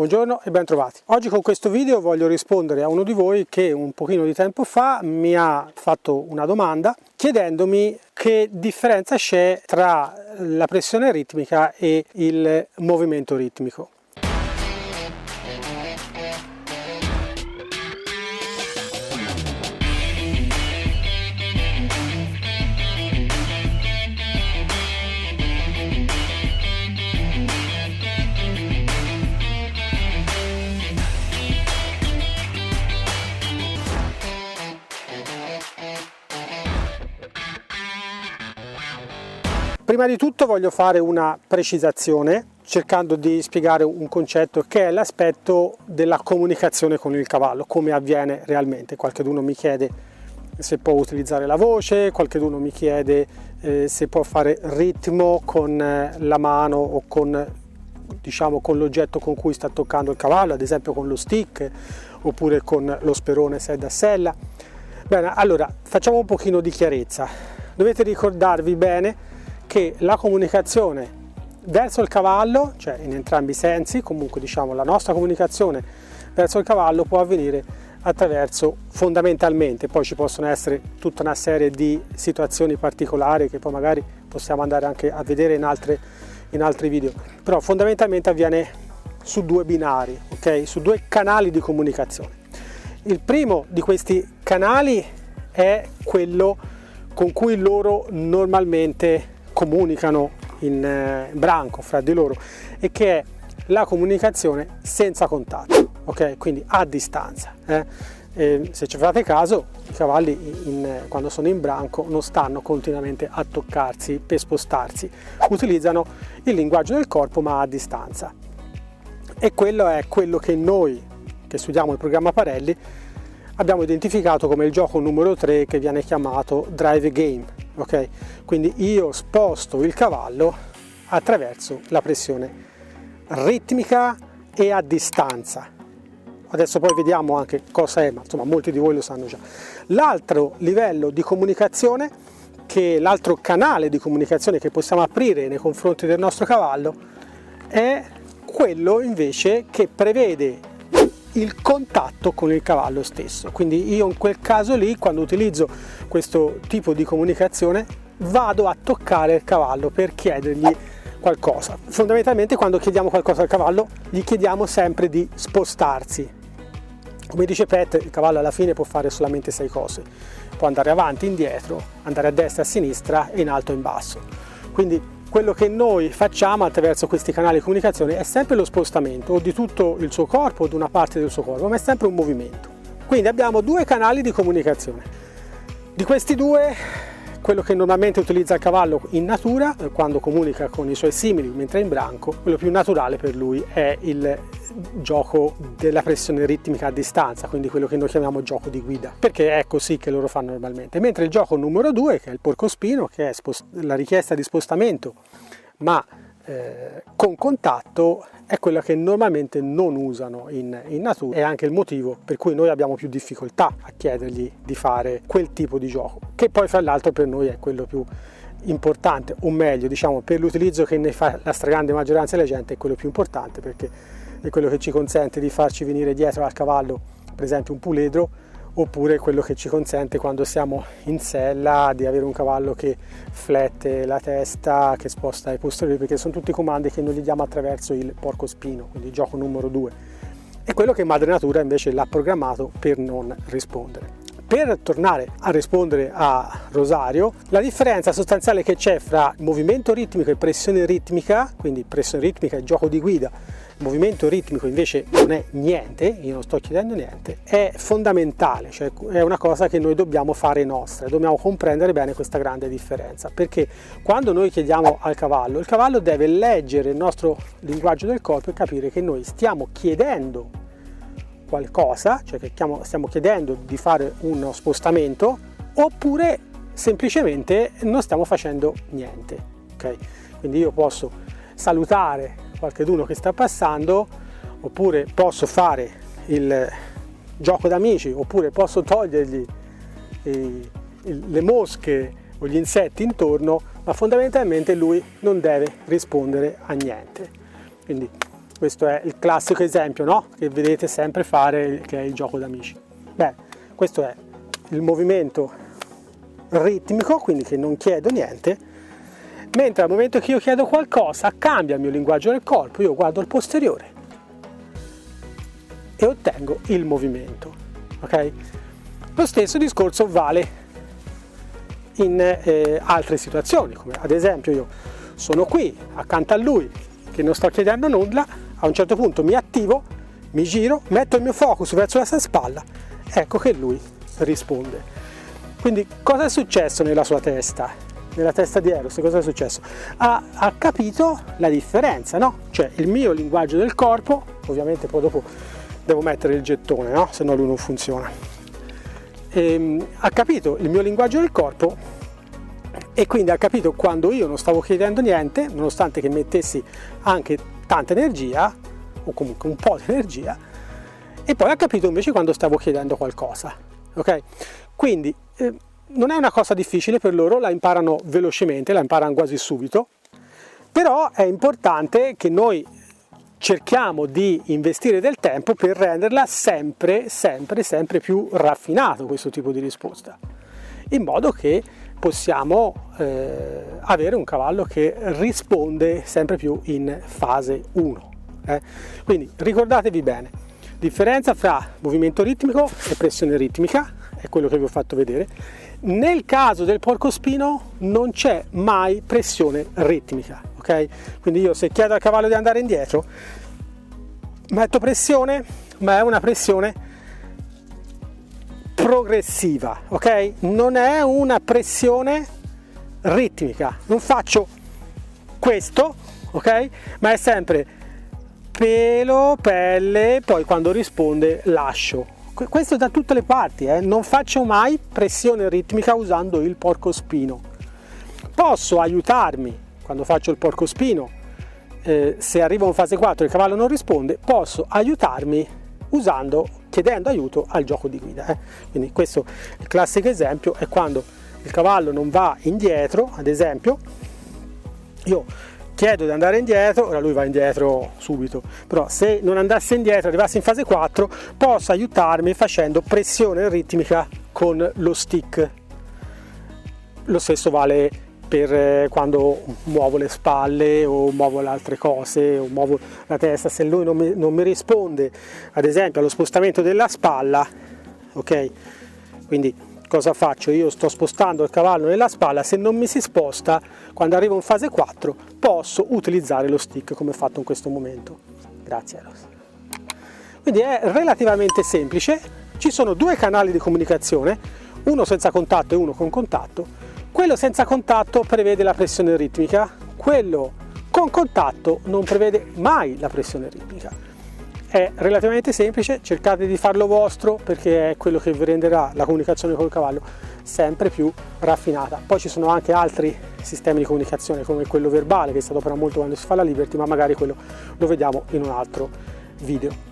Buongiorno e ben trovati. Oggi con questo video voglio rispondere a uno di voi che un pochino di tempo fa mi ha fatto una domanda chiedendomi che differenza c'è tra la pressione ritmica e il movimento ritmico. Prima di tutto voglio fare una precisazione cercando di spiegare un concetto che è l'aspetto della comunicazione con il cavallo, come avviene realmente. Qualcuno mi chiede se può utilizzare la voce, qualcuno mi chiede se può fare ritmo con la mano o con l'oggetto con cui sta toccando il cavallo, ad esempio con lo stick oppure con lo sperone se è da sella. Bene, allora facciamo un pochino di chiarezza. Dovete ricordarvi bene che la comunicazione verso il cavallo, cioè in entrambi i sensi, comunque la nostra comunicazione verso il cavallo può avvenire attraverso, fondamentalmente, poi ci possono essere tutta una serie di situazioni particolari che poi magari possiamo andare anche a vedere in altri video, però fondamentalmente avviene su due binari, ok? Su due canali di comunicazione. Il primo di questi canali è quello con cui loro normalmente comunicano in branco fra di loro e che è la comunicazione senza contatto, ok? Quindi a distanza. Se ci fate caso, i cavalli quando sono in branco non stanno continuamente a toccarsi per spostarsi, utilizzano il linguaggio del corpo ma a distanza, e quello è quello che noi che studiamo il programma Parelli abbiamo identificato come il gioco numero 3, che viene chiamato drive game, ok? Quindi io sposto il cavallo attraverso la pressione ritmica e a distanza. Adesso poi vediamo anche cosa è, ma insomma molti di voi lo sanno già. L'altro livello di comunicazione, l'altro canale di comunicazione che possiamo aprire nei confronti del nostro cavallo, è quello invece che prevede il contatto con il cavallo stesso. Quindi io in quel caso lì, quando utilizzo questo tipo di comunicazione, vado a toccare il cavallo per chiedergli qualcosa. Fondamentalmente quando chiediamo qualcosa al cavallo gli chiediamo sempre di spostarsi. Come dice Pet, il cavallo alla fine può fare solamente 6 cose: può andare avanti, indietro, andare a destra, a sinistra e in alto e in basso. Quindi quello che noi facciamo attraverso questi canali di comunicazione è sempre lo spostamento o di tutto il suo corpo o di una parte del suo corpo, ma è sempre un movimento. Quindi abbiamo due canali di comunicazione. Di questi due, quello che normalmente utilizza il cavallo in natura, quando comunica con i suoi simili mentre è in branco, quello più naturale per lui è il gioco della pressione ritmica a distanza, quindi quello che noi chiamiamo gioco di guida, perché è così che loro fanno normalmente. Mentre il gioco numero 2, che è il porcospino, che è la richiesta di spostamento ma con contatto, è quello che normalmente non usano in natura, è anche il motivo per cui noi abbiamo più difficoltà a chiedergli di fare quel tipo di gioco, che poi fra l'altro per noi è quello più importante, o meglio per l'utilizzo che ne fa la stragrande maggioranza della gente, è quello più importante, perché è quello che ci consente di farci venire dietro al cavallo, per esempio un puledro, oppure quello che ci consente, quando siamo in sella, di avere un cavallo che flette la testa, che sposta i posteriori, perché sono tutti comandi che noi gli diamo attraverso il porcospino, quindi il gioco numero 2. È quello che Madre Natura invece l'ha programmato per non rispondere. Per tornare a rispondere a Rosario, la differenza sostanziale che c'è fra movimento ritmico e pressione ritmica, quindi pressione ritmica è gioco di guida, movimento ritmico invece non è niente, io non sto chiedendo niente, è fondamentale, cioè è una cosa che noi dobbiamo fare nostra, dobbiamo comprendere bene questa grande differenza, perché quando noi chiediamo al cavallo, il cavallo deve leggere il nostro linguaggio del corpo e capire che noi stiamo chiedendo qualcosa, cioè che stiamo chiedendo di fare uno spostamento, oppure semplicemente non stiamo facendo niente, ok? Quindi io posso salutare qualcuno che sta passando, oppure posso fare il gioco d'amici, oppure posso togliergli le mosche o gli insetti intorno, ma fondamentalmente lui non deve rispondere a niente. Quindi Questo è il classico esempio, no? Che vedete sempre fare, che è il gioco d'amici. Beh, questo è il movimento ritmico, quindi che non chiedo niente, mentre al momento che io chiedo qualcosa cambia il mio linguaggio del corpo, io guardo il posteriore e ottengo il movimento, ok? Lo stesso discorso vale in altre situazioni, come ad esempio io sono qui accanto a lui che non sto chiedendo nulla, a un certo punto mi attivo, mi giro, metto il mio focus verso la sua spalla, ecco che lui risponde. Quindi cosa è successo nella sua testa? Nella testa di Eros cosa è successo? Ha capito la differenza, no? Cioè il mio linguaggio del corpo, ovviamente poi dopo devo mettere il gettone, no? Se no lui non funziona. Ha capito il mio linguaggio del corpo e quindi ha capito quando io non stavo chiedendo niente, nonostante che mettessi anche tanta energia, o comunque un po' di energia, e poi ha capito invece quando stavo chiedendo qualcosa, ok? Quindi non è una cosa difficile per loro, la imparano velocemente, la imparano quasi subito, però è importante che noi cerchiamo di investire del tempo per renderla sempre più raffinato questo tipo di risposta, in modo che possiamo avere un cavallo che risponde sempre più in fase 1. Quindi ricordatevi bene, differenza fra movimento ritmico e pressione ritmica, è quello che vi ho fatto vedere. Nel caso del porcospino non c'è mai pressione ritmica, ok? Quindi io se chiedo al cavallo di andare indietro, metto pressione, ma è una pressione progressiva, ok? Non è una pressione ritmica, non faccio questo, ok? Ma è sempre pelo, pelle, poi quando risponde lascio. Questo da tutte le parti, non faccio mai pressione ritmica usando il porcospino. Posso aiutarmi quando faccio il porcospino, se arrivo in fase 4 e il cavallo non risponde, posso aiutarmi chiedendo aiuto al gioco di guida. Quindi questo il classico esempio è quando il cavallo non va indietro, ad esempio, io chiedo di andare indietro, ora lui va indietro subito, però se non andasse indietro, arrivasse in fase 4, posso aiutarmi facendo pressione ritmica con lo stick. Lo stesso vale per quando muovo le spalle o muovo le altre cose o muovo la testa. Se lui non mi risponde, ad esempio allo spostamento della spalla, ok? Quindi cosa faccio? Io sto spostando il cavallo nella spalla, se non mi si sposta, quando arrivo in fase 4 posso utilizzare lo stick come ho fatto in questo momento. Grazie Eros. Quindi è relativamente semplice, ci sono due canali di comunicazione, uno senza contatto e uno con contatto. Quello senza contatto prevede la pressione ritmica, quello con contatto non prevede mai la pressione ritmica. È relativamente semplice, cercate di farlo vostro perché è quello che vi renderà la comunicazione col cavallo sempre più raffinata. Poi ci sono anche altri sistemi di comunicazione come quello verbale che si adopera molto quando si fa la Liberty, ma magari quello lo vediamo in un altro video.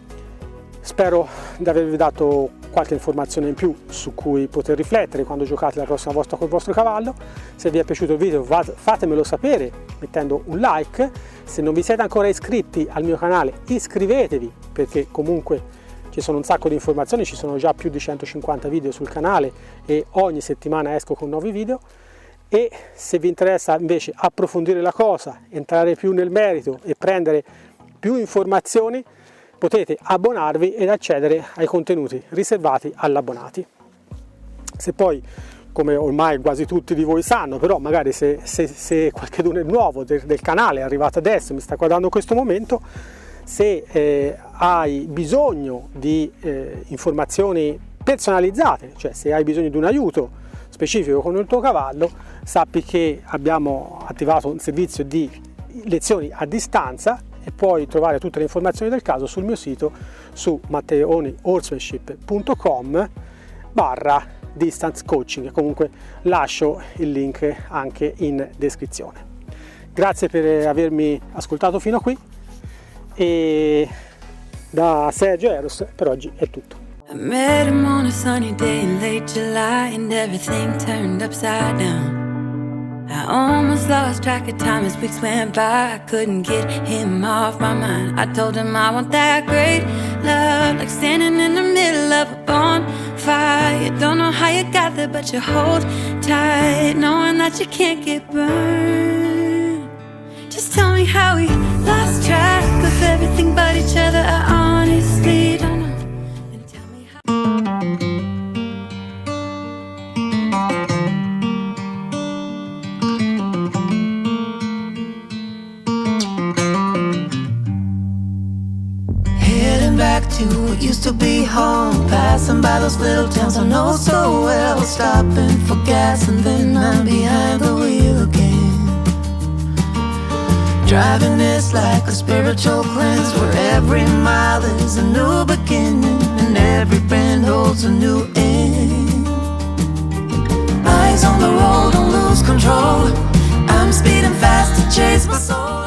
Spero di avervi dato qualche informazione in più su cui poter riflettere quando giocate la prossima volta col vostro cavallo. Se vi è piaciuto il video fatemelo sapere mettendo un like. Se non vi siete ancora iscritti al mio canale iscrivetevi, perché comunque ci sono un sacco di informazioni, ci sono già più di 150 video sul canale e ogni settimana esco con nuovi video. E se vi interessa invece approfondire la cosa, entrare più nel merito e prendere più informazioni, potete abbonarvi ed accedere ai contenuti riservati agli abbonati. Se poi, come ormai quasi tutti di voi sanno, però magari se qualcuno è nuovo del canale, è arrivato adesso, mi sta guardando in questo momento, se hai bisogno di informazioni personalizzate, cioè se hai bisogno di un aiuto specifico con il tuo cavallo, sappi che abbiamo attivato un servizio di lezioni a distanza e puoi trovare tutte le informazioni del caso sul mio sito su matteonihorsemanship.com/distance coaching. Comunque lascio il link anche in descrizione. Grazie per avermi ascoltato fino a qui e da Sergio Eros per oggi è tutto. I met him on a sunny day in late July and everything turned upside down. I almost lost track of time as weeks went by. I couldn't get him off my mind. I told him I want that great love, like standing in the middle of a bonfire. You don't know how you got there, but you hold tight, knowing that you can't get burned. Just tell me how we lost track of everything but each other. I honestly don't know. And tell me how. Back to what used to be home, passing by those little towns I know so well, stopping for gas and then I'm behind the wheel again. Driving this like a spiritual cleanse, where every mile is a new beginning and every bend holds a new end. Eyes on the road, don't lose control. I'm speeding fast to chase my soul.